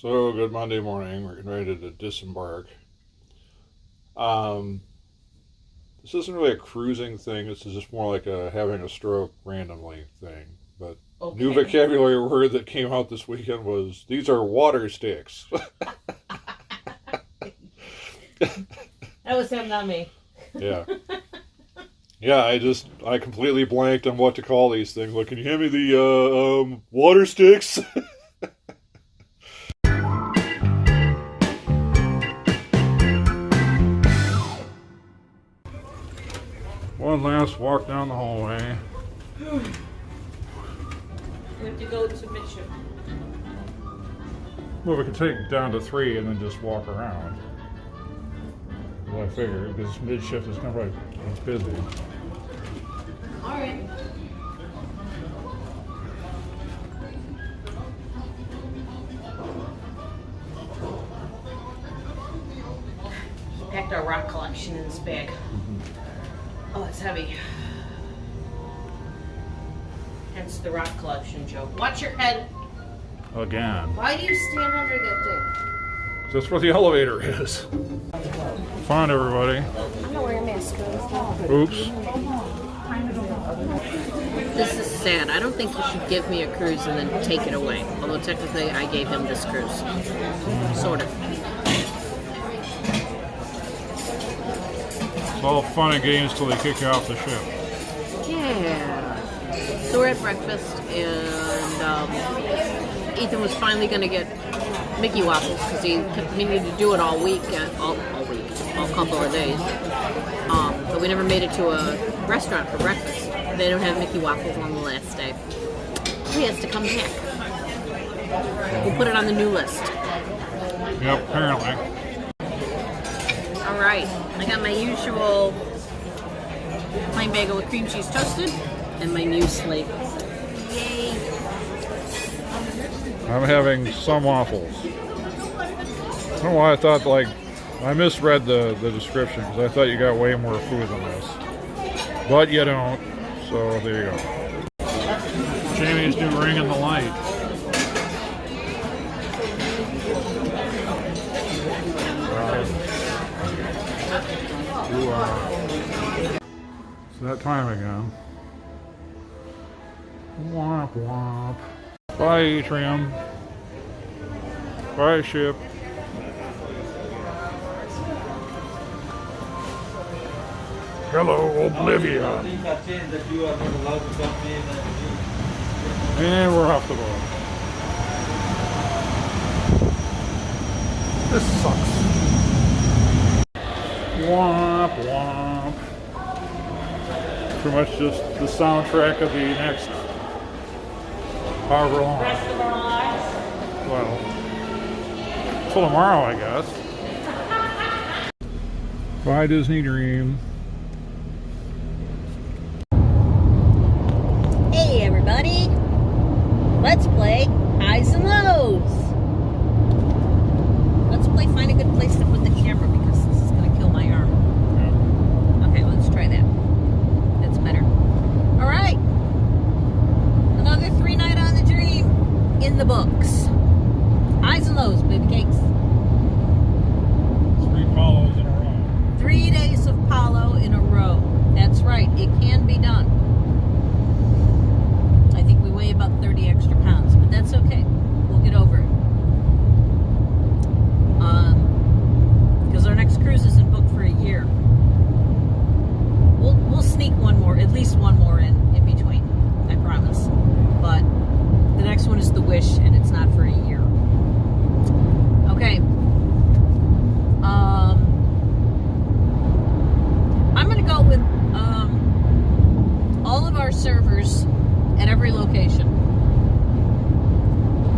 So, good Monday morning. We're getting ready to disembark. This isn't really a cruising thing. This is just more like a having a stroke randomly thing. But new vocabulary word that came out this weekend was, these are water sticks. That was him, not me. Yeah. Yeah, I completely blanked on what to call these things. Like, can you hand me the water sticks? One last walk down the hallway. We have to go to midship. Well, we could take down to 3 and then just walk around. Well, I figured, because mid-shift is kind of like, it's busy. Alright. Packed our rock collection in this bag. Oh, it's heavy. Hence the rock collection joke. Watch your head. Again. Why do you stand under that thing? That's where the elevator is. Fun, everybody. I'm not wearing a mask. Oops. This is sad. I don't think you should give me a cruise and then take it away. Although technically I gave him this cruise. Sort of. It's all fun and games till they kick you off the ship. Yeah. So we're at breakfast and Ethan was finally going to get Mickey waffles because he continued to do it all week, all couple of days. But we never made it to a restaurant for breakfast. They don't have Mickey waffles on the last day. He has to come back. We'll put it on the new list. Yep, apparently. All right, I got my usual plain bagel with cream cheese toasted and my muesli. Yay! I'm having some waffles. I don't know why I thought, like, I misread the description because I thought you got way more food than this. But you don't, so there you go. Jamie's new ring in the light. It's that time again. Womp womp. Bye, Atrium. Bye, ship. Hello, Oblivion. And we're off the boat. This sucks. Womp womp. Pretty much just the soundtrack of the next however long. Rest of our lives. Well, till tomorrow, I guess. Bye, Disney Dream. Hey everybody, let's play highs and lows. Let's play find a good place to put the camera because this is going to kill my arm. Yeah. Okay, let's try that. That's better. All right, another 3-night on the Dream in the books. Highs and lows, baby cakes. 3 follows in a row. 3 days of Palo in a row. That's right, it can be done. I think we weigh about 30 extra pounds, but that's okay. We'll get over it. Because our next cruise isn't booked for a year. We'll sneak one more, at least one more in between. I promise. But the next one is the Wish, and it's not for a year. Okay. I'm gonna go with all of our servers at every location.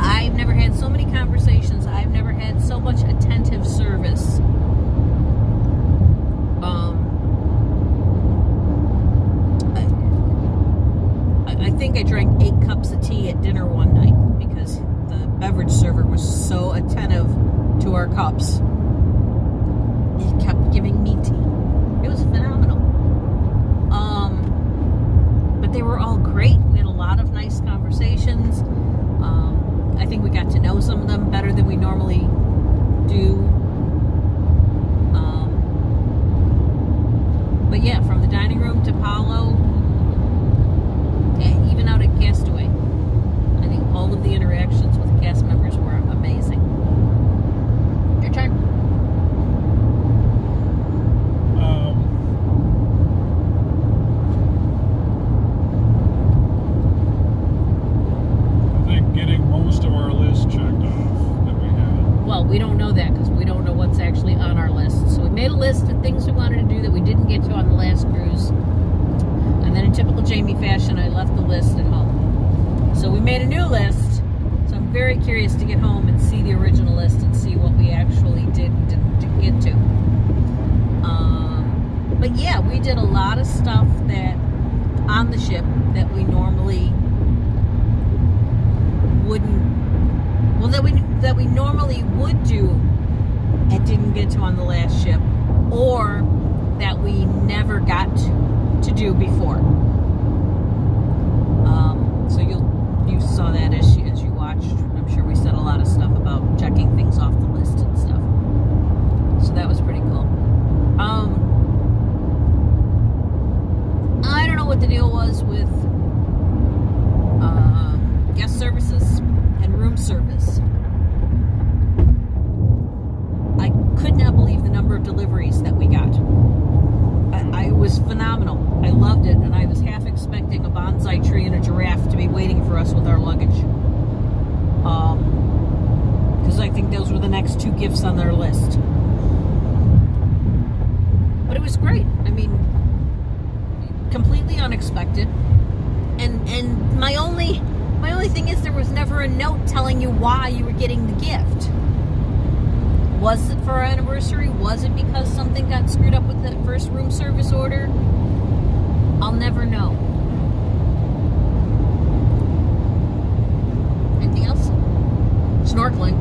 I've never had so many conversations. I've never had so much attentive service. I think I drank 8 cups of tea at dinner one night because the beverage server was so attentive to our cups. He kept giving me tea. It was phenomenal. But they were all great. We had a lot of nice conversations. I think we got to know some of them better than we normally do. But yeah, from the dining room to Palo, even out at Castaway, I think all of the interactions with the cast members were amazing. Your turn. I think getting most of our list checked off that we had. Well, we don't know that because we don't know what's actually on our list. So we made a list of things we wanted to do that we didn't get to on the last cruise. And then in typical Jamie fashion, I left the list at home. So we made a new list. So I'm very curious to get home and see the original list and see what we actually did and didn't get to. But yeah, we did a lot of stuff that on the ship that we normally wouldn't, well, that we normally would do and didn't get to on the last ship, or that we never got to do before. So you saw that as you watched. I'm sure we said a lot of stuff about checking things off the list and stuff. So that was pretty cool. I don't know what the deal was with guest services and room service. I could not believe the number of deliveries that we got. It was phenomenal. I loved it, and I was half expecting a bonsai tree and a giraffe to be waiting for us with our luggage. Because I think those were the next two gifts on their list. But it was great. I mean, completely unexpected. And my only thing is there was never a note telling you why you were getting the gift. Was it for our anniversary? Was it because something got screwed up with the first room service order? I'll never know. Anything else? Snorkeling.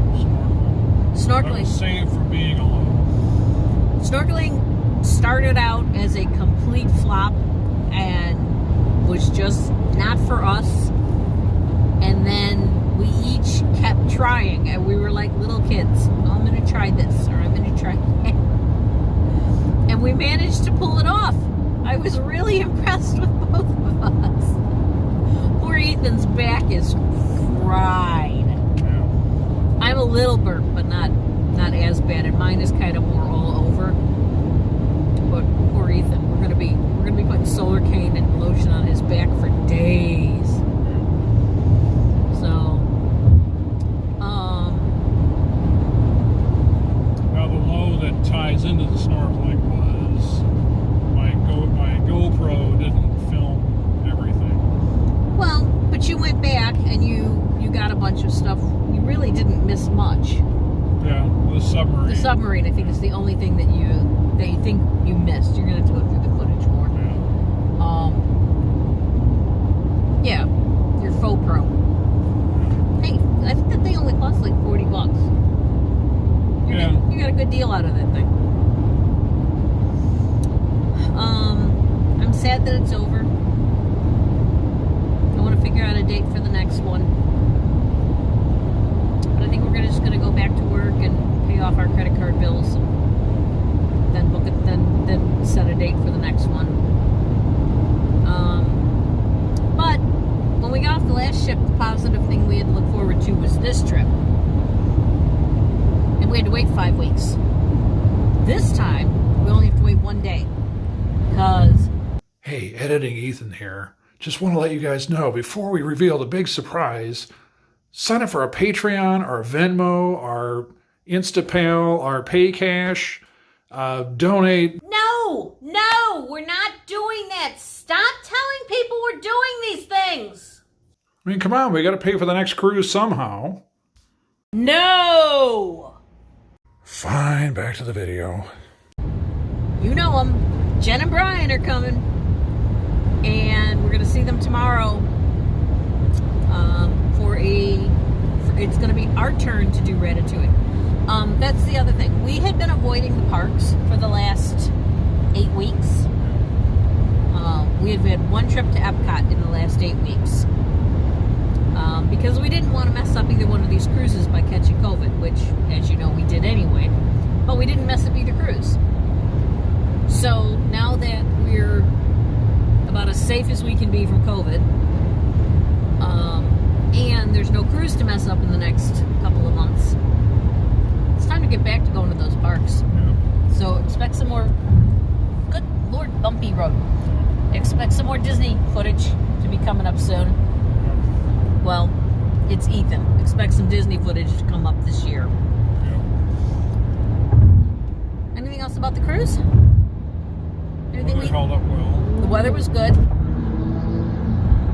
Snorkeling. Saved from being alone. Snorkeling started out as a complete flop and was just not for us. And then we each kept trying, and we were like little kids. Oh, I'm going to try this, or I'm going to try that. And we managed to pull it off. I was really impressed with both of us. Poor Ethan's back is fried. I'm a little burnt, but not as bad, and mine is kind of more all over. But poor Ethan, we're gonna be putting solar cane and lotion on his back for days. So, now the low that ties into the snorkeling was my GoPro didn't film everything. well, but you went back and you got a bunch of stuff. You really didn't miss much. Yeah, the submarine. The submarine, I think, is the only thing that you think you missed. You're gonna have to go through the footage more. Yeah, your faux pro. Hey, I think that thing only costs like $40. You got a good deal out of that thing. I'm sad that it's over. I want to figure out a date for the next one. But I think we're just going to go back to work and pay off our credit card bills and then book it, then set a date for the next one. But when we got off the last ship, the positive thing we had to look forward to was this trip. And we had to wait 5 weeks. This time, we only have to wait 1 day. Because... Hey, editing Ethan here. Just want to let you guys know, before we reveal the big surprise, sign up for our Patreon, our Venmo, our Instapay, our PayCash, donate. No, we're not doing that. Stop telling people we're doing these things. I mean, come on, we got to pay for the next cruise somehow. No! Fine, back to the video. You know them. Jen and Brian are coming. And we're going to see them tomorrow it's going to be our turn to do Ratatouille. That's the other thing. We had been avoiding the parks for the last 8 weeks. We had had one trip to Epcot in the last 8 weeks. because we didn't want to mess up either one of these cruises by catching COVID, which, as you know, we did anyway. But we didn't mess up either cruise. So now that we're about as safe as we can be from COVID, and there's no cruise to mess up in the next couple of months, it's time to get back to going to those parks. Yeah. So expect some more, good Lord, bumpy road. Expect some more Disney footage to be coming up soon. Well, it's Ethan. Expect some Disney footage to come up this year. Yeah. Anything else about the cruise? Anything We held up well. The weather was good.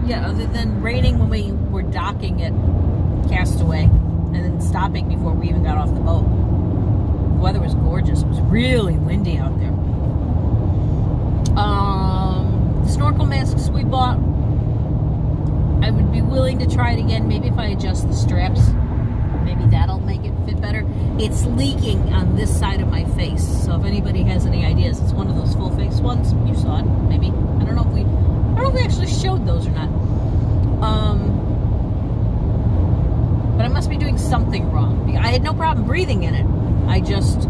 Yeah, other than raining when we were docking at Castaway and then stopping before we even got off the boat. The weather was gorgeous. It was really windy out there. The snorkel masks we bought, I would be willing to try it again. Maybe if I adjust the straps, maybe that'll make it fit better. It's leaking on this side of my face, so if anybody has any ideas, it's one of those full face ones. You saw it, maybe. I don't know if we actually showed those or not. But I must be doing something wrong. I had no problem breathing in it.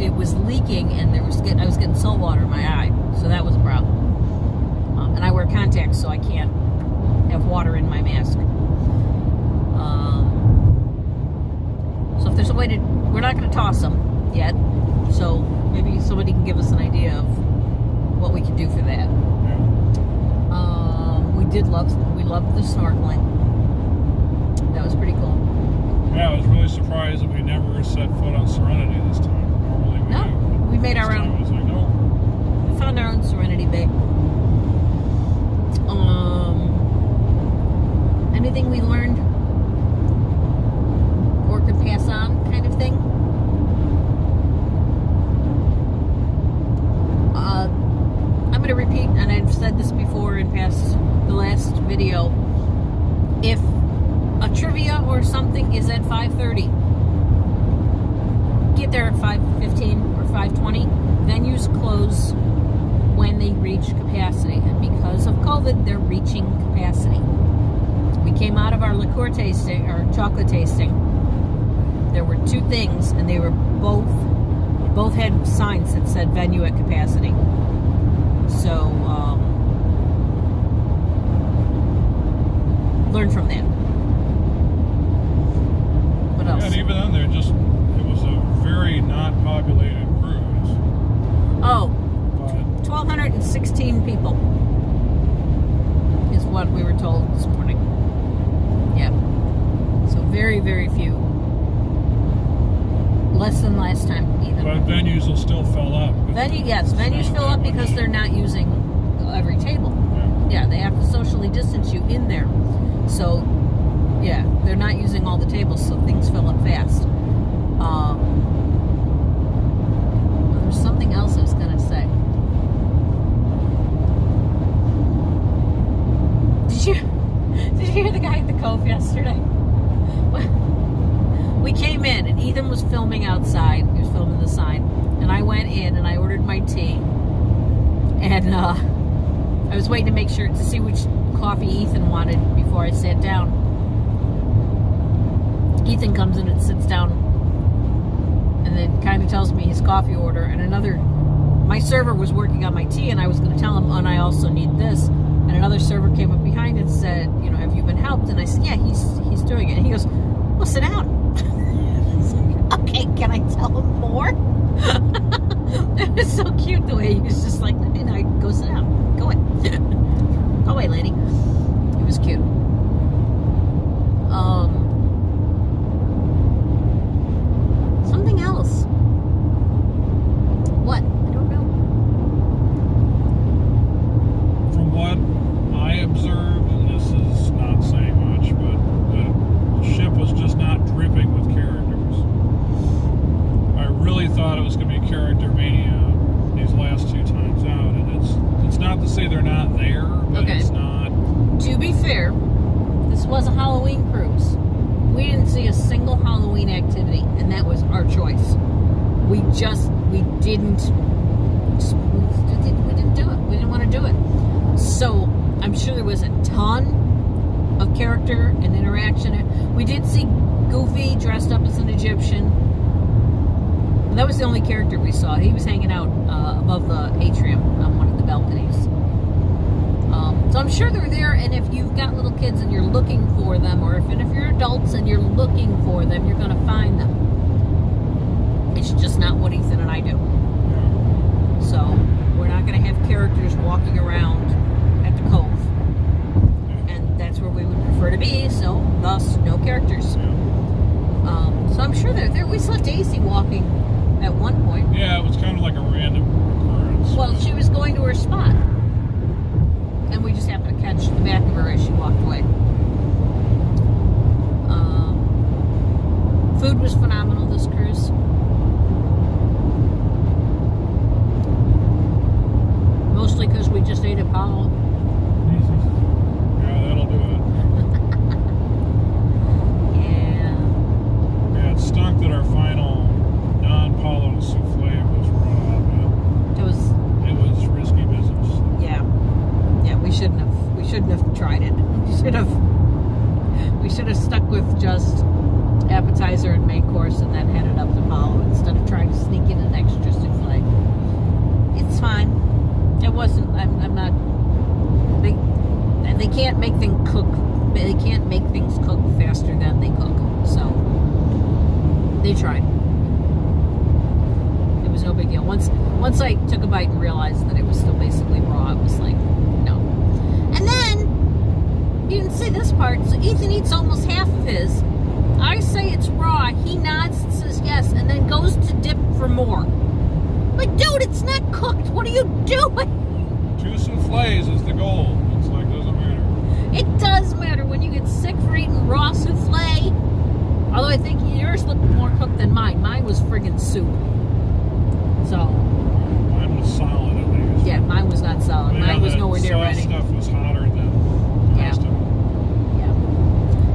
It was leaking, and I was getting salt water in my eye, so that was a problem. And I wear contacts, so I can't have water in my mask. So if there's a way to, we're not going to toss them yet. So maybe somebody can give us an idea of what we can do for that. We loved the snorkeling. That was pretty cool. Yeah, I was really surprised that we never set foot on Serenity this time. Normally we do. We made our own. I was like, no. We found our own Serenity Bay. Anything we learned or could pass on, kind of thing. I'm going to repeat, and I've said this before in the last video. If a trivia or something is at 5:30, get there at 5:15 or 5:20. Venues close when they reach capacity, and because of COVID, they're reaching capacity. We came out of our liqueur tasting, or chocolate tasting. There were two things, and they were both had signs that said venue at capacity. So learn from that. What else? Yeah, and even then, it was a very not populated cruise. Oh, But 1,216 people is what we were told this morning. Yeah. So very, very few. Less than last time, even. But venues will still fill up. Venues fill up because they're not using every table. Yeah, they have to socially distance you in there. So, yeah, they're not using all the tables, so things fill up fast. There's something else I was going to say. Did you hear the guy at the Cove yesterday? We came in, and Ethan was filming outside. He was filming the sign. And I went in, and I ordered my tea. And I was waiting to make sure to see which coffee Ethan wanted before I sat down. Ethan comes in and sits down, and then kind of tells me his coffee order. And my server was working on my tea, and I was going to tell him, and I also need this. And another server came up behind and said, have you been helped? And I said, yeah, he's doing it. And he goes, well, sit down. Okay, can I tell him more? It was so cute the way he was just like, go sit down. Go away. Go away, lady. It was cute. Something else. What? I don't know. from what I observed, and this is not saying much, but the ship was just not dripping with characters. I really thought it was going to be character mania these last two times out, and it's not to say they're not there, but Okay. It's not. To be fair, this was a Halloween cruise. We didn't see a single Halloween activity, and that was our choice. We didn't do it. We didn't want to do it. So I'm sure there was a ton, of character and interaction. We did see Goofy dressed up as an Egyptian. That was the only character we saw. He was hanging out above the atrium on one of the balconies. So I'm sure they're there, and if you've got little kids and you're looking for them, or if you're adults and you're looking for them, you're going to find them. It's just not what Ethan and I do. So we're not going to have characters walking around at the Cove. And that's where we would prefer to be, so thus no characters. So I'm sure they're there. We saw Daisy walking at one point. Yeah, it was kind of like a random occurrence. Well, she was going to her spot. And we just happened to catch the back of her as she walked away. Food was phenomenal this cruise. Mostly because we just ate at Apollo. Yeah, that'll do it. Yeah, it stunk that our final non-Palo souffle was raw, but it was risky business. Yeah, we shouldn't have tried it. We should have stuck with just appetizer and main course and then headed up to Apollo instead of trying to sneak in an extra souffle. It's fine. It wasn't. I'm not. They can't make things cook. They can't make things cook faster than they cook. So they tried. It was no big deal. Once I took a bite and realized that it was still basically raw, it was like, no. And then you didn't see this part. So Ethan eats almost half of his. I say it's raw. He nods and says yes, and then goes to dip for more. Like, dude, it's not cooked. What are you doing? 2 souffles is the goal. It's like, doesn't matter. It does matter when you get sick for eating raw souffle. Although I think yours looked more cooked than mine. Mine was friggin' soup. So. Mine was solid at least. Yeah, mine was not solid. Yeah, mine was nowhere near ready. Stuff was hotter than the rest of it. Yeah.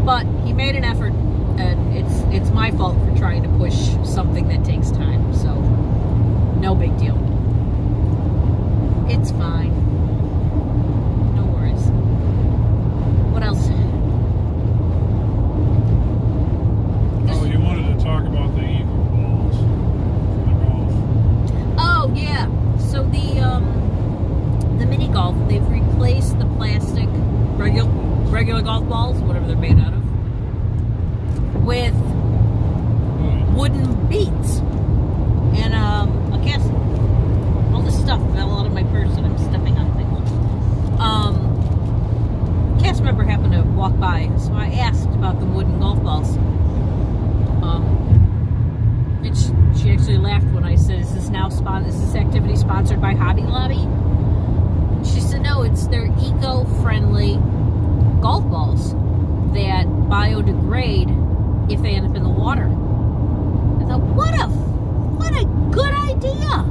But he made an effort, and it's my fault for trying to push something that takes time. So. No big deal. It's fine. No worries. What else? Oh, you wanted to talk about the Eagle balls for the golf. Oh, yeah. So the mini golf, they've replaced the plastic regular golf balls, whatever they're made out of, with wooden beads. And I guess all this stuff fell out of my purse and I'm stepping on things. Cast member happened to walk by, so I asked about the wooden golf balls. And she actually laughed when I said, "Is this activity sponsored by Hobby Lobby?" She said, "No, it's their eco-friendly golf balls that biodegrade if they end up in the water." I thought, what a good idea.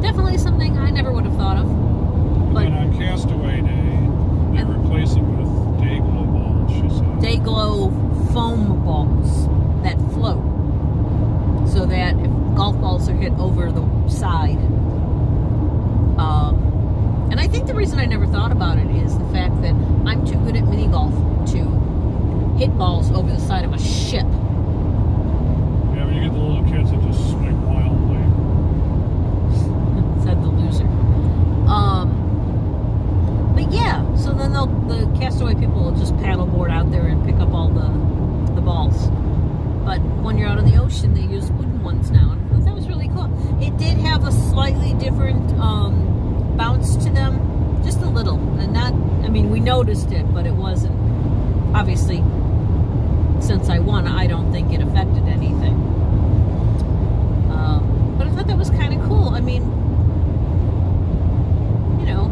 Definitely something I never would have thought of. But and on Castaway Day, they replace it with day glow balls, she said. Day glow foam balls that float. So that if golf balls are hit over the side. And I think the reason I never thought about it is the fact that I'm too good at mini golf to hit balls over the side of a ship. Yeah, but you get the little kids that just swing wildly. Said the loser. But yeah, so then the Castaway people will just paddleboard out there and pick up all the balls. But when you're out on the ocean, they use wooden ones now. And I thought that was really cool. It did have a slightly different bounce to them, just a little. And not, I mean, we noticed it, but it wasn't. Obviously, since I won, I don't think it affected anything. But I thought that was kind of cool. I mean, you know,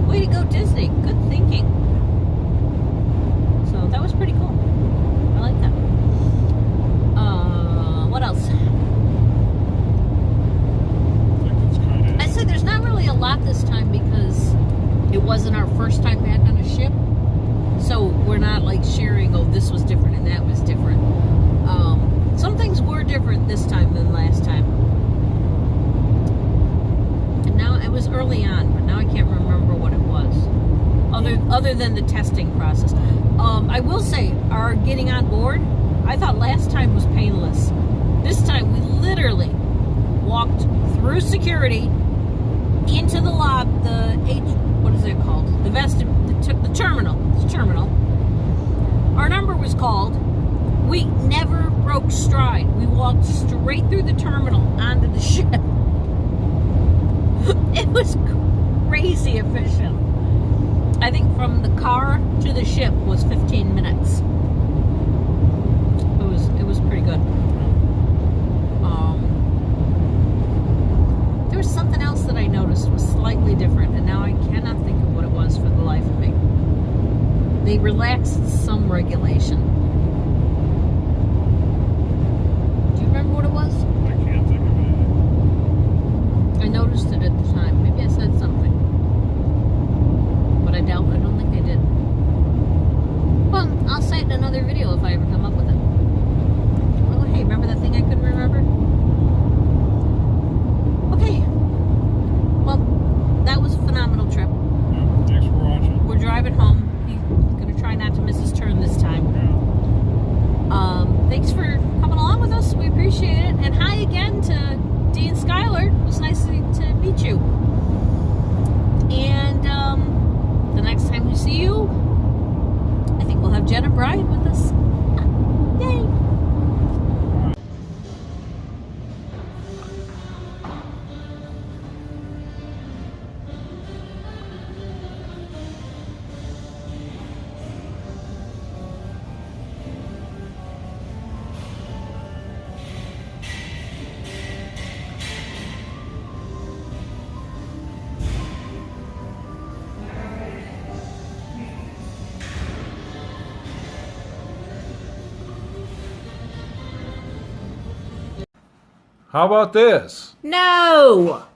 way to go, Disney. Good thinking. So that was pretty cool. I like that. What else? I said there's not really a lot this time because it wasn't our first time back on a ship. So we're not like sharing, oh, this was different and that was different. Some things were different this time than last time. And now it was early on, but now I can't remember what it was. other than the testing process. I will say, our getting on board, I thought last time was painless. This time we literally walked through security into the what is it called? The terminal. The terminal. Our number was called. We never broke stride. We walked straight through the terminal onto the ship. It was crazy efficient. I think from the car to the ship was 15 minutes. It was pretty good. There was something else that I noticed was slightly different, and now I cannot think of what it was for the life of me. They relaxed some regulation. Do you remember what it was? I can't think of it. I noticed it at the time. Maybe I said something. But I don't think I did. Well, I'll say it in another video if I ever come up with it. Oh, hey, remember that thing I couldn't remember? Okay. Well, that was a phenomenal trip. Yeah, thanks for watching. We're driving home. He's gonna try not to miss his turn this time. Yeah. Thanks for coming along with us. We appreciate it. And hi again to Dee and Skylar. It was nice to meet you. And the next time we see you, I think we'll have Jen and Brian with us. Yay! How about this? No!